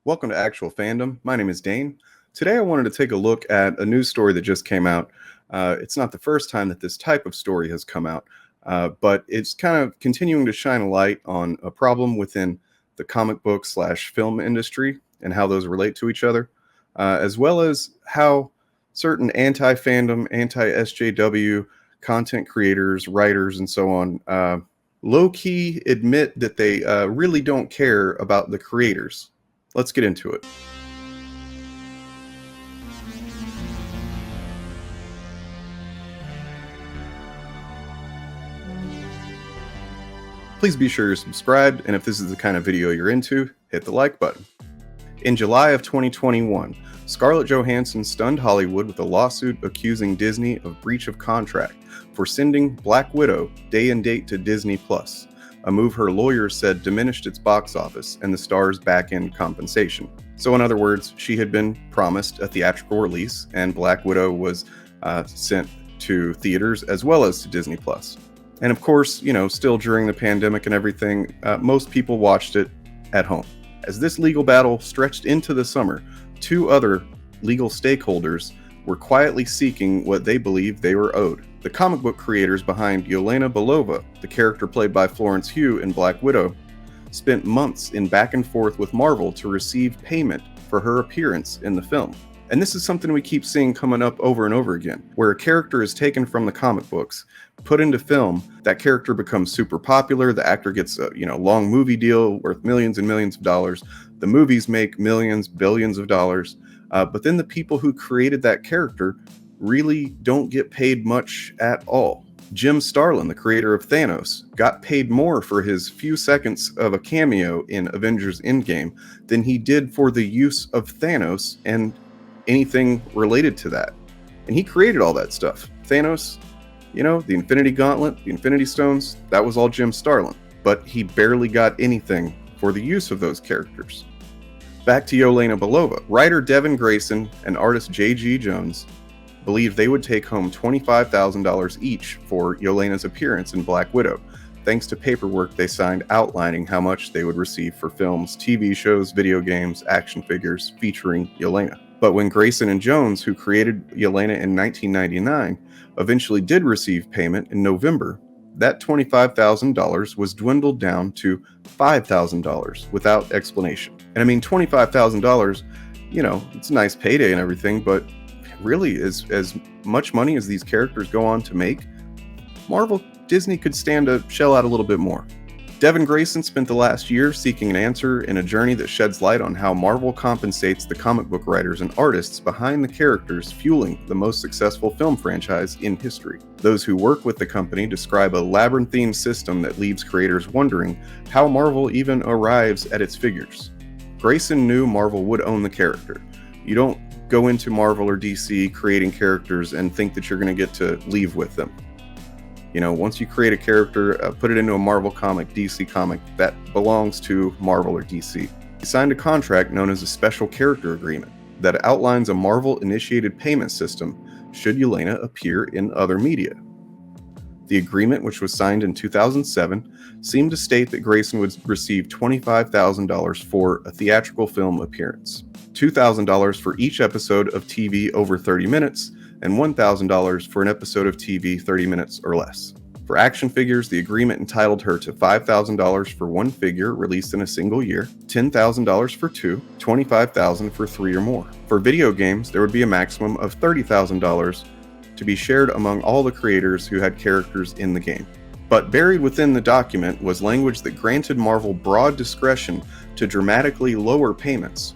Welcome to Actual Fandom. My name is Dane. Today I wanted to take a look at a news story that just came out. It's not the first time that this type of story has come out, but it's kind of continuing to shine a light on a problem within the comic book / film industry and how those relate to each other, as well as how certain anti-fandom, anti-SJW content creators, writers, and so on low-key admit that they really don't care about the creators. Let's get into it. Please be sure you're subscribed, and if this is the kind of video you're into, hit the like button. In July of 2021, Scarlett Johansson stunned Hollywood with a lawsuit accusing Disney of breach of contract for sending Black Widow day and date to Disney+, a move her lawyers said diminished its box office and the star's back-end compensation. So in other words, she had been promised a theatrical release, and Black Widow was sent to theaters as well as to Disney+. And of course, still during the pandemic and everything, most people watched it at home. As this legal battle stretched into the summer, two other legal stakeholders were quietly seeking what they believed they were owed. The comic book creators behind Yelena Belova, the character played by Florence Pugh in Black Widow, spent months in back and forth with Marvel to receive payment for her appearance in the film. And this is something we keep seeing coming up over and over again, where a character is taken from the comic books, put into film, that character becomes super popular, the actor gets a long movie deal worth millions and millions of dollars, the movies make millions, billions of dollars, but then the people who created that character really don't get paid much at all. Jim Starlin, the creator of Thanos, got paid more for his few seconds of a cameo in Avengers Endgame than he did for the use of Thanos and anything related to that. And he created all that stuff. Thanos, the Infinity Gauntlet, the Infinity Stones, that was all Jim Starlin. But he barely got anything for the use of those characters. Back to Yelena Belova. Writer Devin Grayson and artist J.G. Jones believed they would take home $25,000 each for Yelena's appearance in Black Widow, thanks to paperwork they signed outlining how much they would receive for films, TV shows, video games, action figures featuring Yelena. But when Grayson and Jones, who created Yelena in 1999, eventually did receive payment in November, that $25,000 was dwindled down to $5,000 without explanation. And I mean, $25,000, it's a nice payday and everything, but really, as much money as these characters go on to make, Disney could stand to shell out a little bit more. Devin Grayson spent the last year seeking an answer in a journey that sheds light on how Marvel compensates the comic book writers and artists behind the characters fueling the most successful film franchise in history. Those who work with the company describe a labyrinthine system that leaves creators wondering how Marvel even arrives at its figures. Grayson knew Marvel would own the character. You don't go into Marvel or DC creating characters and think that you're going to get to leave with them. Once you create a character, put it into a Marvel comic, DC comic, that belongs to Marvel or DC. He signed a contract known as a Special Character Agreement that outlines a Marvel-initiated payment system should Yelena appear in other media. The agreement, which was signed in 2007, seemed to state that Grayson would receive $25,000 for a theatrical film appearance, $2,000 for each episode of TV over 30 minutes, and $1,000 for an episode of TV 30 minutes or less. For action figures, the agreement entitled her to $5,000 for one figure released in a single year, $10,000 for two, $25,000 for three or more. For video games, there would be a maximum of $30,000 to be shared among all the creators who had characters in the game. But buried within the document was language that granted Marvel broad discretion to dramatically lower payments.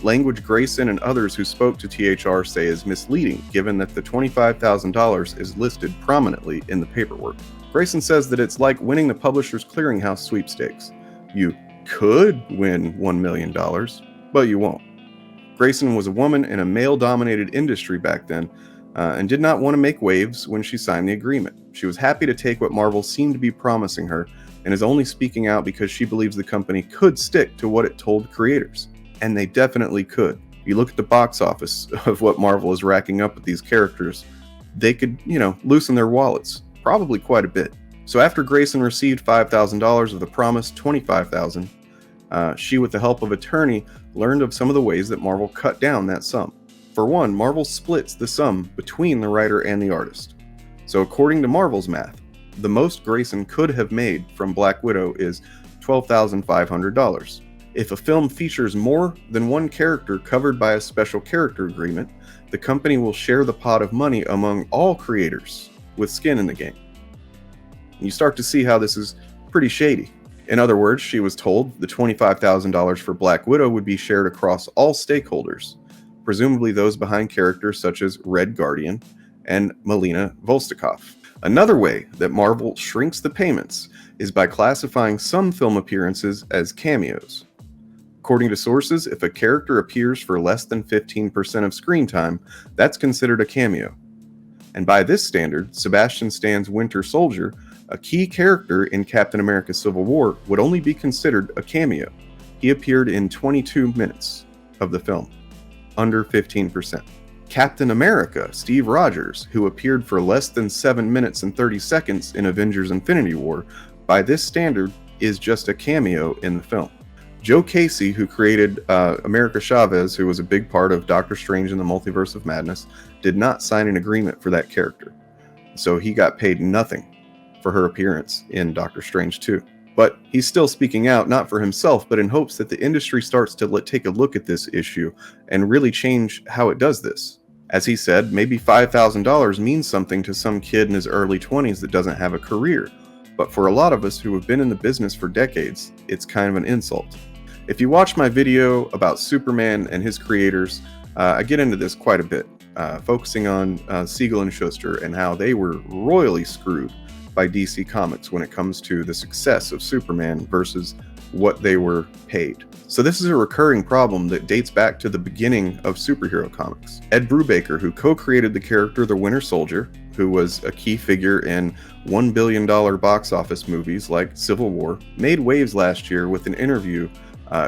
Language Grayson and others who spoke to THR say is misleading, given that the $25,000 is listed prominently in the paperwork. Grayson says that it's like winning the Publishers Clearinghouse sweepstakes. You could win $1 million, but you won't. Grayson was a woman in a male-dominated industry back then, and did not want to make waves when she signed the agreement. She was happy to take what Marvel seemed to be promising her, and is only speaking out because she believes the company could stick to what it told creators. And they definitely could. You look at the box office of what Marvel is racking up with these characters, they could, loosen their wallets, probably quite a bit. So after Grayson received $5,000 of the promised $25,000, She, with the help of attorney, learned of some of the ways that Marvel cut down that sum. For one, Marvel splits the sum between the writer and the artist. So according to Marvel's math, the most Grayson could have made from Black Widow is $12,500. If a film features more than one character covered by a special character agreement, the company will share the pot of money among all creators with skin in the game. You start to see how this is pretty shady. In other words, she was told the $25,000 for Black Widow would be shared across all stakeholders, presumably those behind characters such as Red Guardian and Melina Volstikov. Another way that Marvel shrinks the payments is by classifying some film appearances as cameos. According to sources, if a character appears for less than 15% of screen time, that's considered a cameo. And by this standard, Sebastian Stan's Winter Soldier, a key character in Captain America Civil War, would only be considered a cameo. He appeared in 22 minutes of the film, under 15%. Captain America, Steve Rogers, who appeared for less than 7 minutes and 30 seconds in Avengers Infinity War, by this standard is just a cameo in the film. Joe Casey, who created America Chavez, who was a big part of Doctor Strange in the Multiverse of Madness, did not sign an agreement for that character. So he got paid nothing for her appearance in Doctor Strange 2. But he's still speaking out, not for himself, but in hopes that the industry starts to take a look at this issue and really change how it does this. As he said, maybe $5,000 means something to some kid in his early 20s that doesn't have a career. But for a lot of us who have been in the business for decades, it's kind of an insult. If you watch my video about Superman and his creators, I get into this quite a bit, focusing on Siegel and Schuster and how they were royally screwed by DC Comics when it comes to the success of Superman versus what they were paid. So this is a recurring problem that dates back to the beginning of superhero comics. Ed Brubaker, who co-created the character the Winter Soldier, who was a key figure in $1 billion box office movies like Civil War, made waves last year with an interview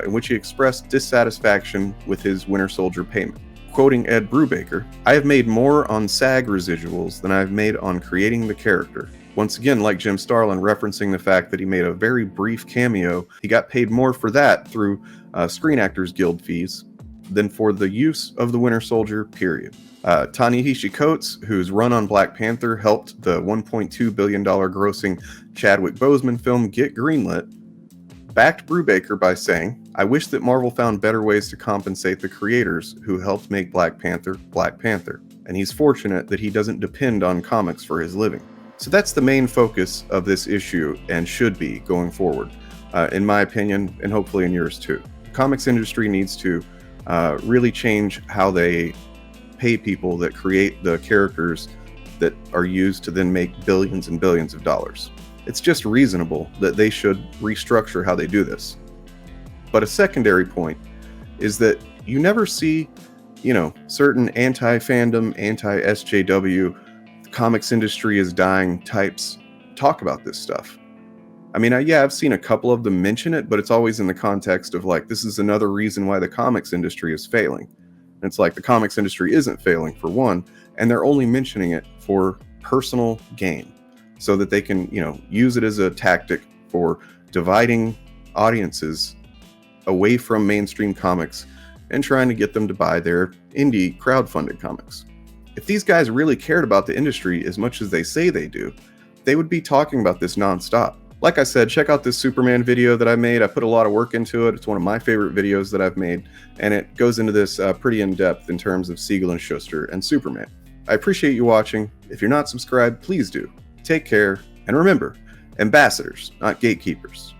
in which he expressed dissatisfaction with his Winter Soldier payment. Quoting Ed Brubaker, "I have made more on SAG residuals than I've made on creating the character." Once again, like Jim Starlin, referencing the fact that he made a very brief cameo, he got paid more for that through Screen Actors Guild fees than for the use of the Winter Soldier, period. Ta-Nehisi Coates, whose run on Black Panther helped the $1.2 billion grossing Chadwick Boseman film get greenlit, backed Brubaker by saying, "I wish that Marvel found better ways to compensate the creators who helped make Black Panther, and he's fortunate that he doesn't depend on comics for his living." So that's the main focus of this issue and should be going forward, in my opinion, and hopefully in yours too. The comics industry needs to really change how they pay people that create the characters that are used to then make billions and billions of dollars. It's just reasonable that they should restructure how they do this. But a secondary point is that you never see, certain anti-fandom, anti-SJW, comics industry is dying types talk about this stuff. I mean, I've seen a couple of them mention it, but it's always in the context of this is another reason why the comics industry is failing. And it's like the comics industry isn't failing, for one, and they're only mentioning it for personal gain so that they can, use it as a tactic for dividing audiences away from mainstream comics and trying to get them to buy their indie crowdfunded comics. If these guys really cared about the industry as much as they say they do, they would be talking about this nonstop. Like I said, check out this Superman video that I made. I put a lot of work into it. It's one of my favorite videos that I've made, and it goes into this pretty in depth in terms of Siegel and Schuster and Superman. I appreciate you watching. If you're not subscribed, please do. Take care, and remember, ambassadors, not gatekeepers.